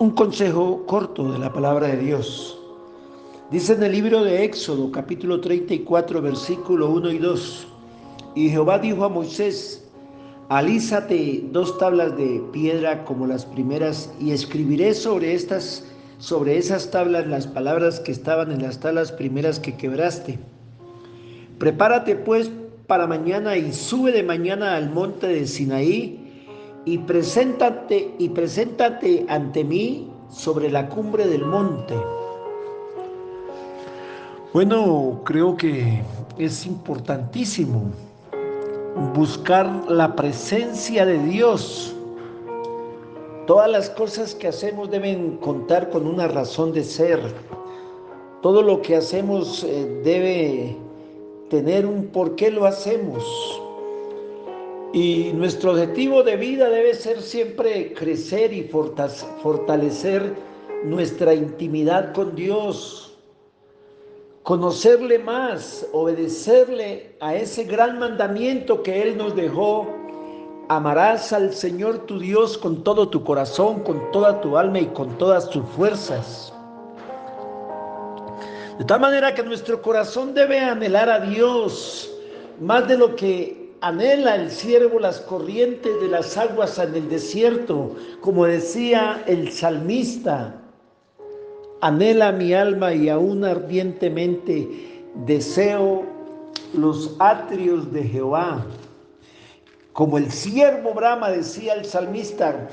Un consejo corto de la palabra de Dios. Dice en el libro de Éxodo, capítulo 34, versículo 1 y 2. Y Jehová dijo a Moisés: alízate 2 tablas de piedra como las primeras, y escribiré sobre esas tablas las palabras que estaban en las tablas primeras que quebraste. Prepárate pues para mañana y sube de mañana al monte de Sinaí y preséntate ante mí sobre la cumbre del monte. Bueno, creo que es importantísimo buscar la presencia de Dios. Todas las cosas que hacemos deben contar con una razón de ser. Todo lo que hacemos debe tener un por qué lo hacemos. Y nuestro objetivo de vida debe ser siempre crecer y fortalecer nuestra intimidad con Dios, conocerle más, obedecerle a ese gran mandamiento que Él nos dejó: amarás al Señor tu Dios con todo tu corazón, con toda tu alma y con todas tus fuerzas. De tal manera que nuestro corazón debe anhelar a Dios más de lo que anhela el ciervo las corrientes de las aguas en el desierto. Como decía el salmista: anhela mi alma y aún ardientemente deseo los atrios de Jehová. Como el ciervo brama, decía el salmista,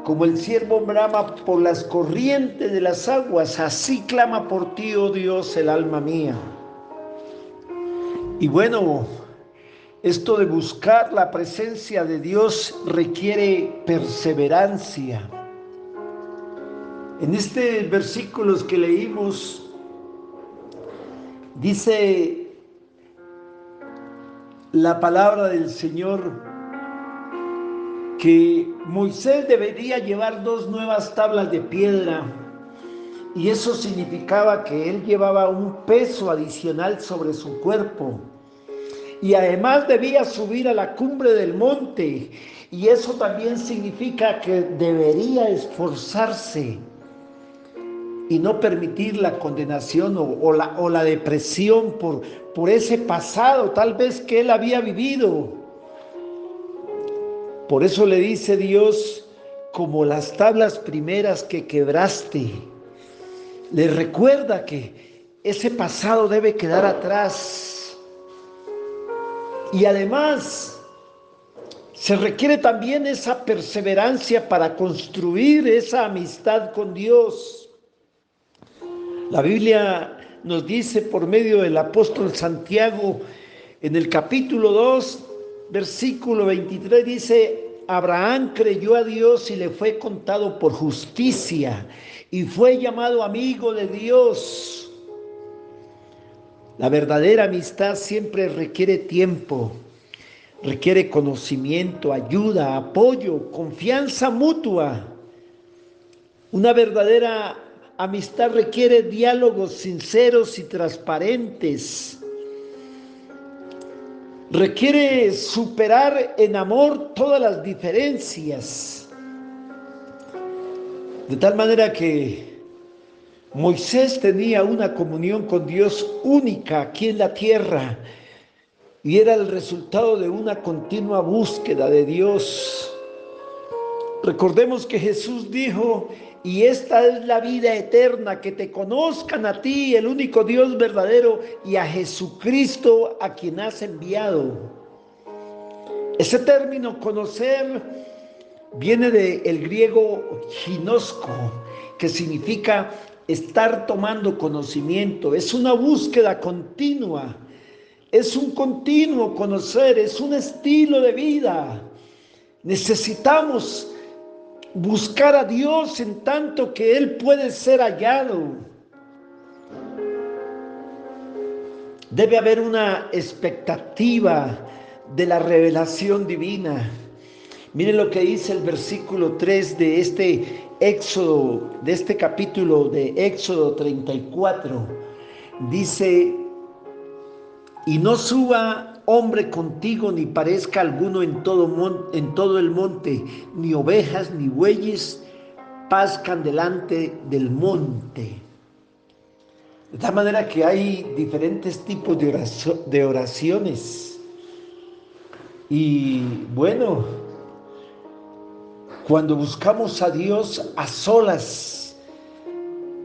como el ciervo brama por las corrientes de las aguas, así clama por ti, oh Dios, el alma mía. Y bueno, esto de buscar la presencia de Dios requiere perseverancia. En estos versículos que leímos, dice la palabra del Señor que Moisés debería llevar 2 nuevas tablas de piedra, y eso significaba que él llevaba un peso adicional sobre su cuerpo. Y además debía subir a la cumbre del monte, y eso también significa que debería esforzarse y no permitir la condenación o la depresión por ese pasado tal vez que él había vivido. Por eso le dice Dios: como las tablas primeras que quebraste. Le recuerda que ese pasado debe quedar atrás. Y además se requiere también esa perseverancia para construir esa amistad con Dios. La Biblia nos dice por medio del apóstol Santiago, en el capítulo 2, versículo 23, dice: Abraham creyó a Dios y le fue contado por justicia, y fue llamado amigo de Dios. La verdadera amistad siempre requiere tiempo, requiere conocimiento, ayuda, apoyo, confianza mutua. Una verdadera amistad requiere diálogos sinceros y transparentes. Requiere superar en amor todas las diferencias. De tal manera que Moisés tenía una comunión con Dios única aquí en la tierra, y era el resultado de una continua búsqueda de Dios. Recordemos que Jesús dijo: y esta es la vida eterna, que te conozcan a ti, el único Dios verdadero, y a Jesucristo a quien has enviado. Ese término conocer viene del griego ginosco, que significa estar tomando conocimiento. Es una búsqueda continua, es un continuo conocer, es un estilo de vida. Necesitamos buscar a Dios en tanto que Él puede ser hallado. Debe haber una expectativa de la revelación divina. Miren lo que dice el versículo 3 de este Éxodo, de este capítulo de Éxodo 34. Dice: y no suba hombre contigo, ni parezca alguno en todo el monte, ni ovejas, ni bueyes, pascan delante del monte. De tal manera que hay diferentes tipos de oraciones. Y bueno, cuando buscamos a Dios a solas,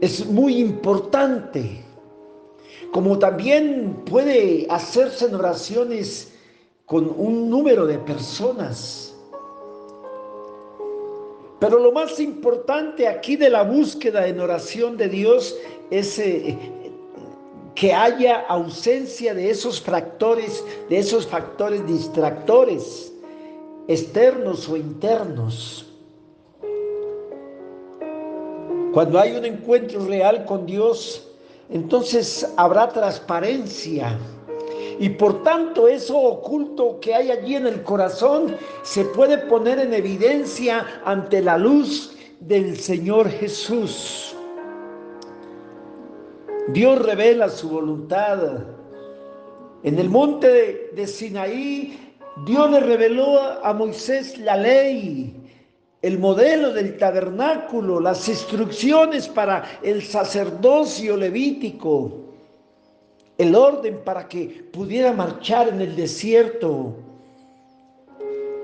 es muy importante. Como también puede hacerse en oraciones con un número de personas. Pero lo más importante aquí de la búsqueda en oración de Dios es que haya ausencia de esos factores distractores, externos o internos. Cuando hay un encuentro real con Dios, entonces habrá transparencia. Y por tanto eso oculto que hay allí en el corazón se puede poner en evidencia ante la luz del Señor Jesús. Dios revela su voluntad. En el monte de Sinaí, Dios le reveló a Moisés la ley, el modelo del tabernáculo, las instrucciones para el sacerdocio levítico, el orden para que pudiera marchar en el desierto.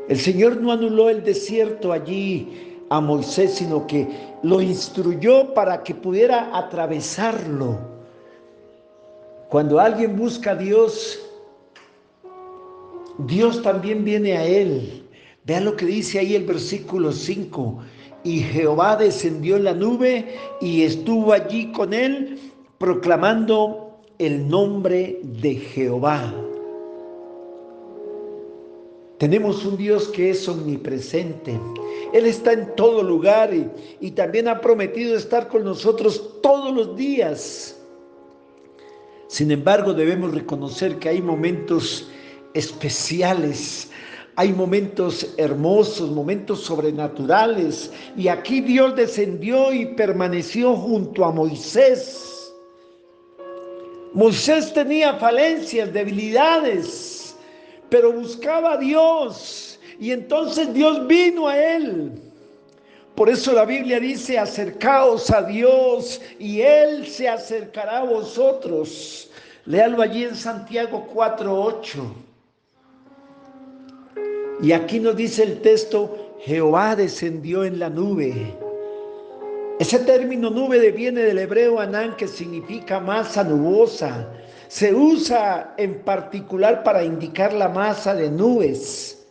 El Señor no anuló el desierto allí a Moisés, sino que lo instruyó para que pudiera atravesarlo. Cuando alguien busca a Dios, Dios también viene a él. Vean lo que dice ahí el versículo 5. Y Jehová descendió en la nube y estuvo allí con él, proclamando el nombre de Jehová. Tenemos un Dios que es omnipresente. Él está en todo lugar y también ha prometido estar con nosotros todos los días. Sin embargo, debemos reconocer que hay momentos especiales, hay momentos hermosos, momentos sobrenaturales. Y aquí Dios descendió y permaneció junto a Moisés. Moisés tenía falencias, debilidades, pero buscaba a Dios y entonces Dios vino a él. Por eso la Biblia dice: acercaos a Dios y Él se acercará a vosotros. Léalo allí en Santiago 4:8. Y aquí nos dice el texto: Jehová descendió en la nube. Ese término nube viene del hebreo anán, que significa masa nubosa. Se usa en particular para indicar la masa de nubes,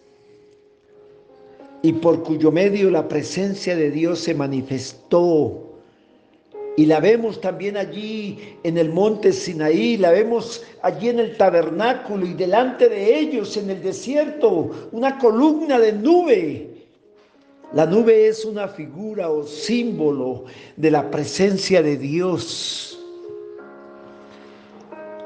y por cuyo medio la presencia de Dios se manifestó. Y la vemos también allí en el monte Sinaí, la vemos allí en el tabernáculo y delante de ellos en el desierto, una columna de nube. La nube es una figura o símbolo de la presencia de Dios.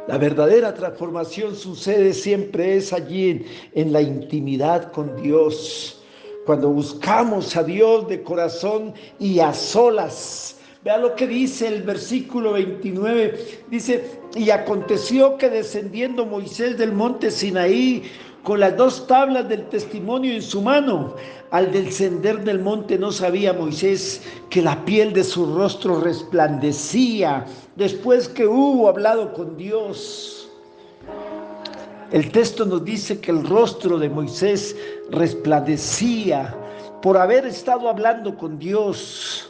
La verdadera transformación sucede siempre es allí en la intimidad con Dios. Cuando buscamos a Dios de corazón y a solas. Vea lo que dice el versículo 29. Dice: y aconteció que descendiendo Moisés del monte Sinaí con las 2 tablas del testimonio en su mano, al descender del monte no sabía Moisés que la piel de su rostro resplandecía después que hubo hablado con Dios. El texto nos dice que el rostro de Moisés resplandecía por haber estado hablando con Dios.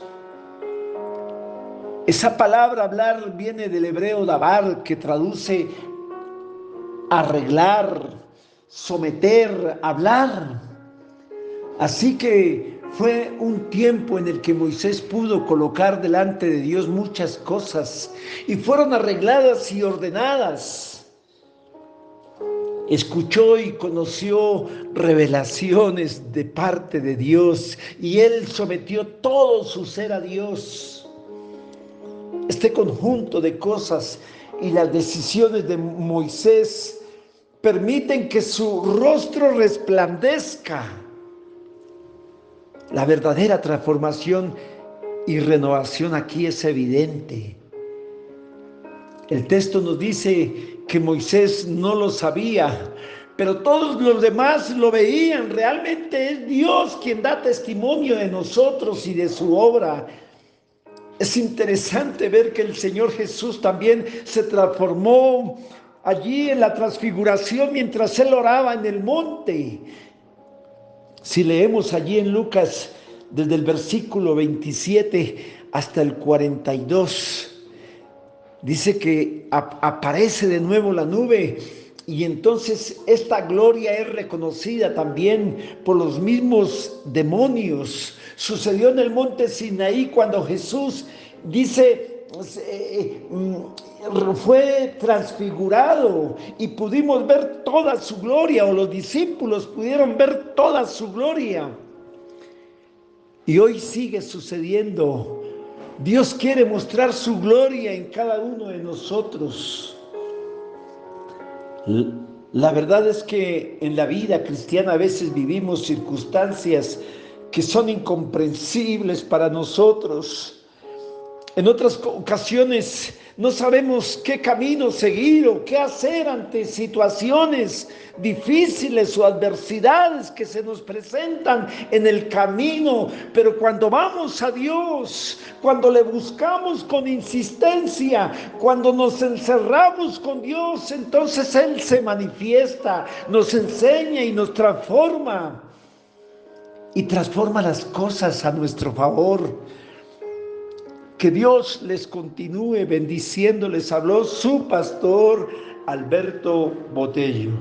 Esa palabra hablar viene del hebreo dabar, que traduce arreglar, someter, hablar. Así que fue un tiempo en el que Moisés pudo colocar delante de Dios muchas cosas y fueron arregladas y ordenadas. Escuchó y conoció revelaciones de parte de Dios y él sometió todo su ser a Dios. Este conjunto de cosas y las decisiones de Moisés permiten que su rostro resplandezca. La verdadera transformación y renovación aquí es evidente. El texto nos dice que Moisés no lo sabía, pero todos los demás lo veían. Realmente es Dios quien da testimonio de nosotros y de su obra. Es interesante ver que el Señor Jesús también se transformó allí en la transfiguración mientras Él oraba en el monte. Si leemos allí en Lucas desde el versículo 27 hasta el 42, dice que aparece de nuevo la nube y entonces esta gloria es reconocida también por los mismos demonios. Sucedió en el monte Sinaí cuando Jesús dice, fue transfigurado y pudimos ver toda su gloria, o los discípulos pudieron ver toda su gloria. Y hoy sigue sucediendo. Dios quiere mostrar su gloria en cada uno de nosotros. La verdad es que en la vida cristiana a veces vivimos circunstancias que son incomprensibles para nosotros. En otras ocasiones no sabemos qué camino seguir o qué hacer ante situaciones difíciles o adversidades que se nos presentan en el camino. Pero cuando vamos a Dios, cuando le buscamos con insistencia, cuando nos encerramos con Dios, entonces Él se manifiesta, nos enseña y nos transforma. Y transforma las cosas a nuestro favor. Que Dios les continúe bendiciendo. Les habló su pastor Alberto Botello.